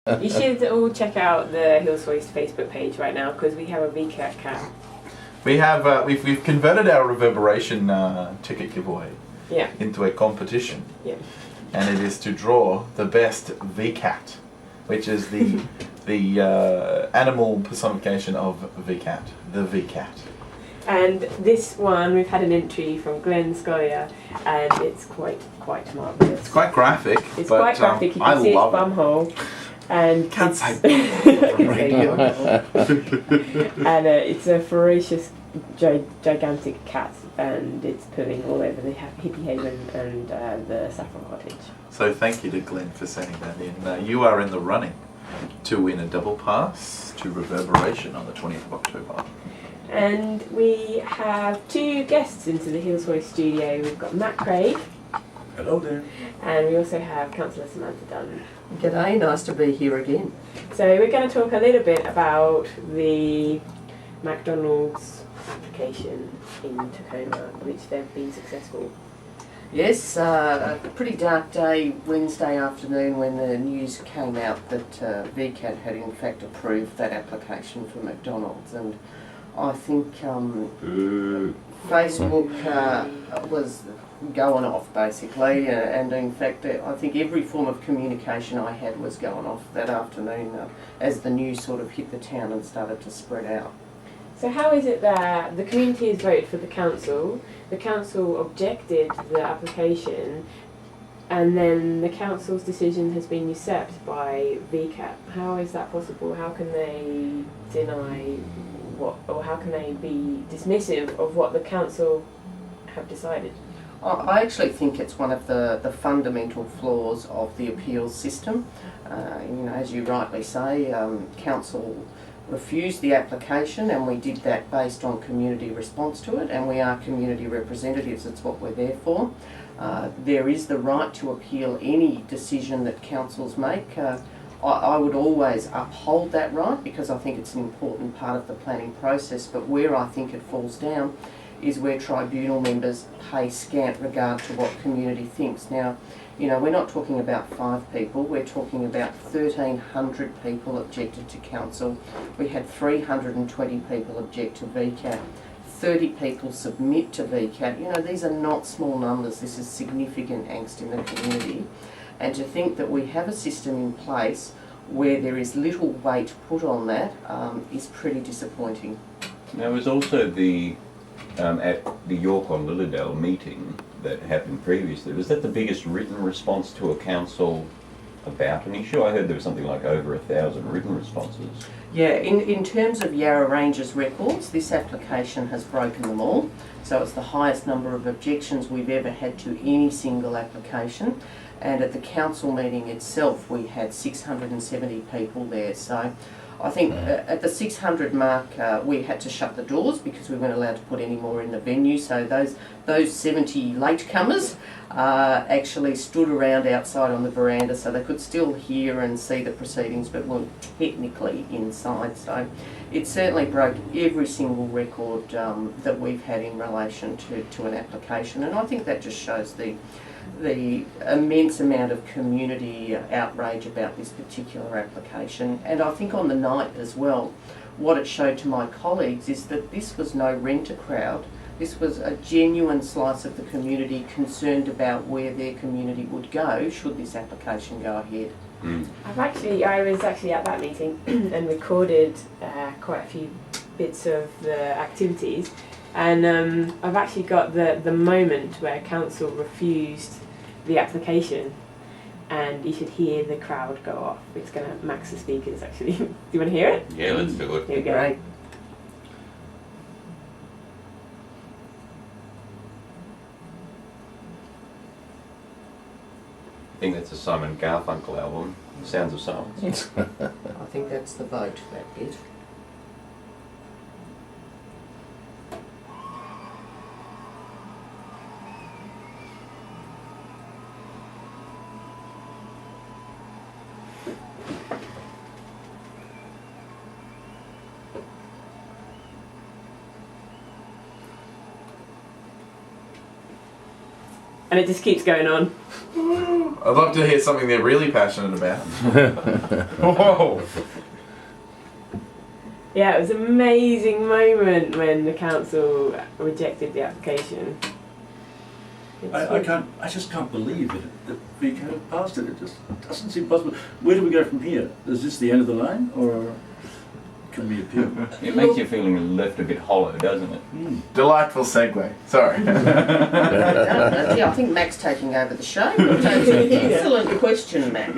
You should all check out the Hills Hoist Facebook page right now because we have a VCAT cat. We have we've converted our reverberation ticket giveaway into a competition. Yeah. And it is to draw the best VCAT, which is the animal personification of VCAT, the VCAT. And this one, we've had an entry from Glenn Scollier, and it's quite marvellous. It's quite graphic. It's quite graphic. You can see its bumhole. And can't say radio. And it's a ferocious, gigantic cat, and it's pulling all over the Hippie Haven and the Saffron Cottage. So thank you to Glenn for sending that in. You are in the running to win a double pass to Reverberation on the 20th of October. And we have two guests into the Hills Hoist studio. We've got Matt Craig. Hello there. And we also have Councillor Samantha Dunn. G'day, nice to be here again. So we're going to talk a little bit about the McDonald's application in Tacoma, which they've been successful. Yes, a pretty dark day Wednesday afternoon when the news came out that VCAT had in fact approved that application for McDonald's, and I think Facebook was going off basically, and in fact I think every form of communication I had was going off that afternoon as the news sort of hit the town and started to spread out. So how is it that the community has voted for the council objected to the application, and then the council's decision has been usurped by VCAT? How is that possible? How can they deny what, or how can they be dismissive of what the council have decided? I actually think it's one of the fundamental flaws of the appeals system. As you rightly say, council refused the application, and we did that based on community response to it, and we are community representatives. It's what we're there for. There is the right to appeal any decision that councils make. I would always uphold that right because I think it's an important part of the planning process, but where I think it falls down is where tribunal members pay scant regard to what community thinks. Now, we're not talking about 5 people, we're talking about 1,300 people objected to council. We had 320 people object to VCAT, 30 people submit to VCAT. These are not small numbers, this is significant angst in the community. And to think that we have a system in place where there is little weight put on that is pretty disappointing. There was also the at the York on Lilydale meeting that happened previously, was that the biggest written response to a council about an issue? I heard there was something like over 1,000 written responses. Yeah, in terms of Yarra Ranges records, this application has broken them all. So it's the highest number of objections we've ever had to any single application. And at the council meeting itself, we had 670 people there. So I think at the 600 mark, we had to shut the doors because we weren't allowed to put any more in the venue. So those 70 latecomers actually stood around outside on the veranda, so they could still hear and see the proceedings, but weren't technically inside. So it certainly broke every single record that we've had in relation to an application, and I think that just shows the immense amount of community outrage about this particular application. And I think on the night as well, what it showed to my colleagues is that this was no renter crowd. This was a genuine slice of the community concerned about where their community would go should this application go ahead. I was actually at that meeting and recorded quite a few bits of the activities, and I've actually got the moment where council refused the application, and you should hear the crowd go off. It's going to max the speakers actually. Do you want to hear it? Yeah, let's do it. Here we go. Great. I think that's a Simon Garfunkel album, Sounds of Silence. I think that's the vote, that bit. and it just keeps going on. I'd love to hear something they're really passionate about. Whoa! Yeah, it was an amazing moment when the council rejected the application. I just can't believe it. That we kind of passed it. It just doesn't seem possible. Where do we go from here? Is this the end of the line, or can we appeal? It makes you feeling left a bit hollow, doesn't it? Delightful segue. Sorry. Yeah, I think Mac's taking over the show. Excellent question, Mac.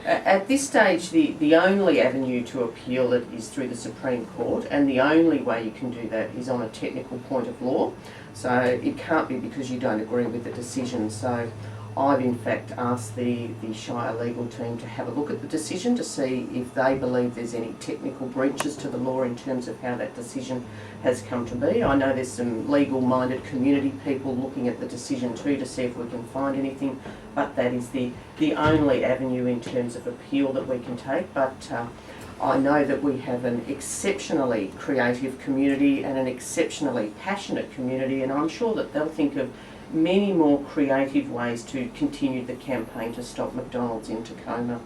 At this stage, the only avenue to appeal it is through the Supreme Court, and the only way you can do that is on a technical point of law. So it can't be because you don't agree with the decision. So I've in fact asked the Shire legal team to have a look at the decision to see if they believe there's any technical breaches to the law in terms of how that decision has come to be. I know there's some legal-minded community people looking at the decision too to see if we can find anything, but that is the only avenue in terms of appeal that we can take. But I know that we have an exceptionally creative community and an exceptionally passionate community, and I'm sure that they'll think of many more creative ways to continue the campaign to stop McDonald's in Tacoma.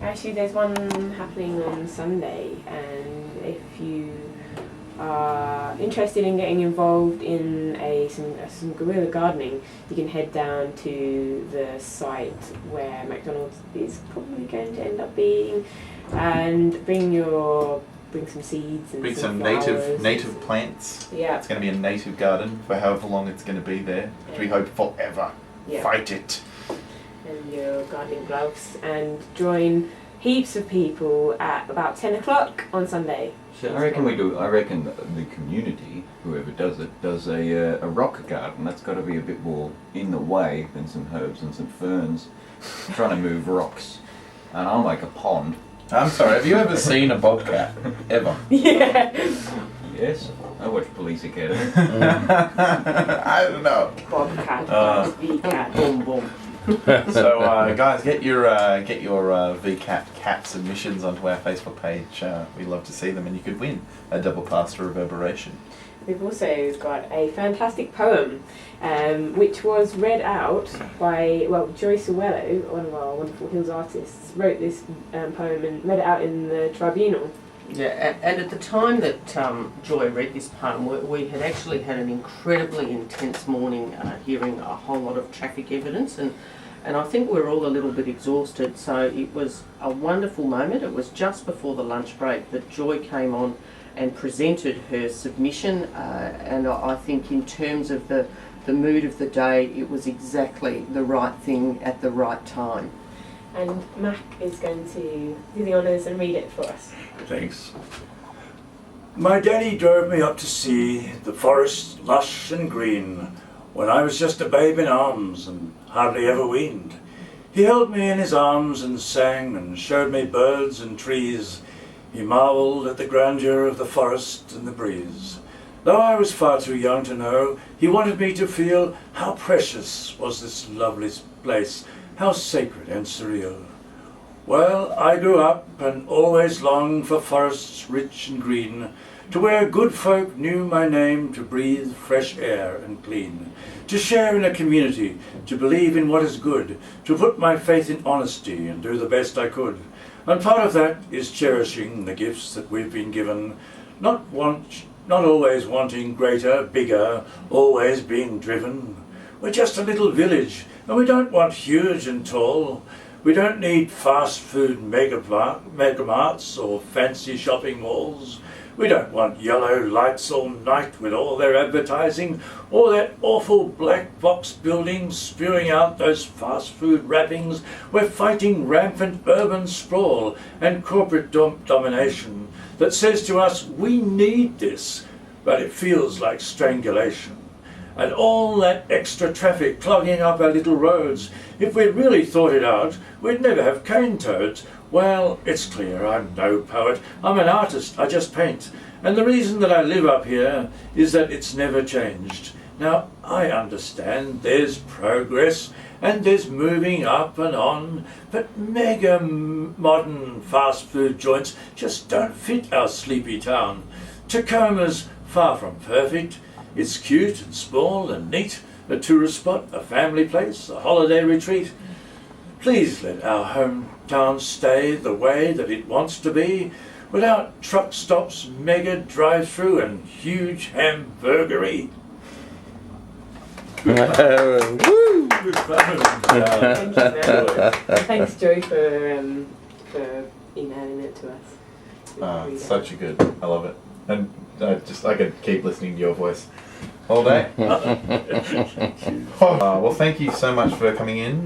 Actually, there's one happening on Sunday, and if you are interested in getting involved in some guerrilla gardening, you can head down to the site where McDonald's is probably going to end up being, and bring some seeds and Bring some flowers. native plants. Yeah. It's going to be a native garden for however long it's going to be there, which we hope forever. Yeah. Fight it. And your gardening gloves, and join heaps of people at about 10 o'clock on Sunday. So I reckon the community, whoever does it, does a rock garden. That's got to be a bit more in the way than some herbs and some ferns. Trying to move rocks. And I'll make a pond. I'm sorry, have you ever seen a bobcat? Ever? Yeah. Yes, I watch Police Academy. I don't know. Bobcat. VCat. Boom, boom. So, guys, get your VCAT cat submissions onto our Facebook page. We'd love to see them, and you could win a double pass to Reverberation. We've also got a fantastic poem, which was read out by, Joy Serwylo, one of our wonderful Hills artists, wrote this poem and read it out in the tribunal. Yeah, and at the time that Joy read this poem, we had actually had an incredibly intense morning hearing a whole lot of traffic evidence, and I think we're all a little bit exhausted, so it was a wonderful moment. It was just before the lunch break that Joy came on and presented her submission, and I think in terms of the mood of the day, it was exactly the right thing at the right time. And Mac is going to do the honours and read it for us. Thanks. My daddy drove me up to see the forest lush and green when I was just a babe in arms and hardly ever weaned. He held me in his arms and sang and showed me birds and trees. He marvelled at the grandeur of the forest and the breeze. Though I was far too young to know, he wanted me to feel how precious was this lovely place, how sacred and surreal. Well, I grew up and always longed for forests rich and green, to where good folk knew my name, to breathe fresh air and clean, to share in a community, to believe in what is good, to put my faith in honesty and do the best I could. And part of that is cherishing the gifts that we've been given, not always wanting greater, bigger, always being driven. We're just a little village, and we don't want huge and tall. We don't need fast food megamarts or fancy shopping malls. We don't want yellow lights all night with all their advertising, or that awful black box buildings spewing out those fast food wrappings. We're fighting rampant urban sprawl and corporate domination that says to us, we need this, but it feels like strangulation. And all that extra traffic clogging up our little roads. If we'd really thought it out, we'd never have cane toads. Well, it's clear, I'm no poet. I'm an artist, I just paint. And the reason that I live up here is that it's never changed. Now, I understand there's progress and there's moving up and on, but mega modern fast food joints just don't fit our sleepy town. Tacoma's far from perfect. It's cute and small and neat, a tourist spot, a family place, a holiday retreat. Please let our hometown stay the way that it wants to be, without truck stops, mega drive-through and huge hamburgery. Thank you, man. And thanks, Joy, for emailing it to us. We read it. Such a good. I love it. And I could keep listening to your voice all day. Well, thank you so much for coming in,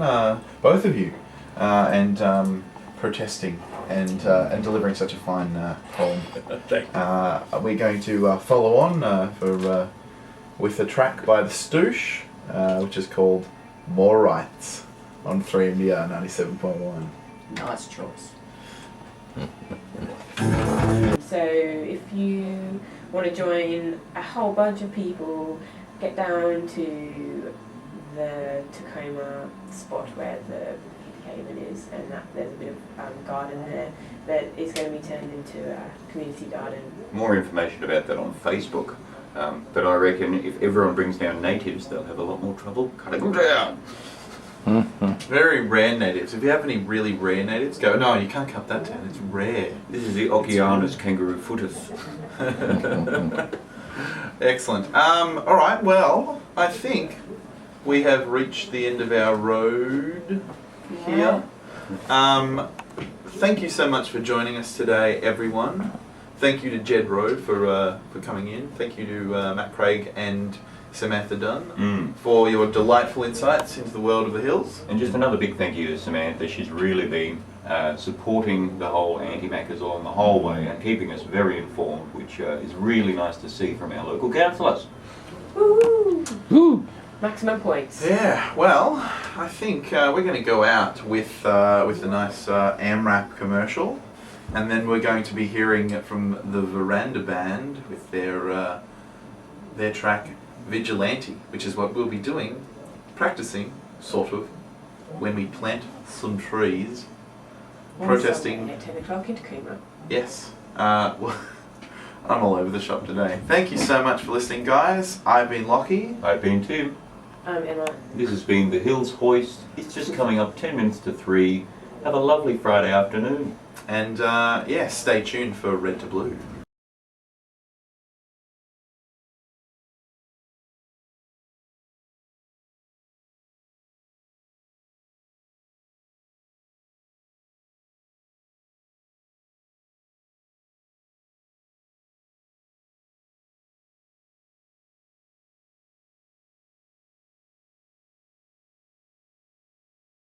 both of you, and protesting and delivering such a fine poem. We're going to follow on with a track by the Stoosh, which is called More Rights on 3MDR 97.1. Nice choice. So if you want to join a whole bunch of people, get down to the Tacoma spot where the haven is, and there's a bit of garden there that is going to be turned into a community garden. More information about that on Facebook. But I reckon if everyone brings down natives, they'll have a lot more trouble cutting them down. Very rare natives. If you have any really rare natives, go, no, you can't cut that down. It's rare. This is the Okeanos kangaroo footus. Excellent. All right, well, I think we have reached the end of our road here. Thank you so much for joining us today, everyone. Thank you to Jed Rowe for coming in. Thank you to Matt Craig and Samantha Dunn for your delightful insights into the world of the hills. And just another big thank you to Samantha. She's really been supporting the whole anti-Maccas on the whole way and keeping us very informed, which is really nice to see from our local councillors. Woo! Woo! Maximum points. Yeah, well, I think we're going to go out with a nice AMRAP commercial, and then we're going to be hearing from the Veranda Band with their track Vigilante, which is what we'll be doing, practicing, sort of, when we plant some trees, protesting. At 10 o'clock in Tacoma. Yes. Well, I'm all over the shop today. Thank you so much for listening, guys. I've been Lockie. I've been Tim. I'm Emma. This has been the Hills Hoist. It's just coming up 10 minutes to 3. Have a lovely Friday afternoon. And yeah, stay tuned for Red to Blue.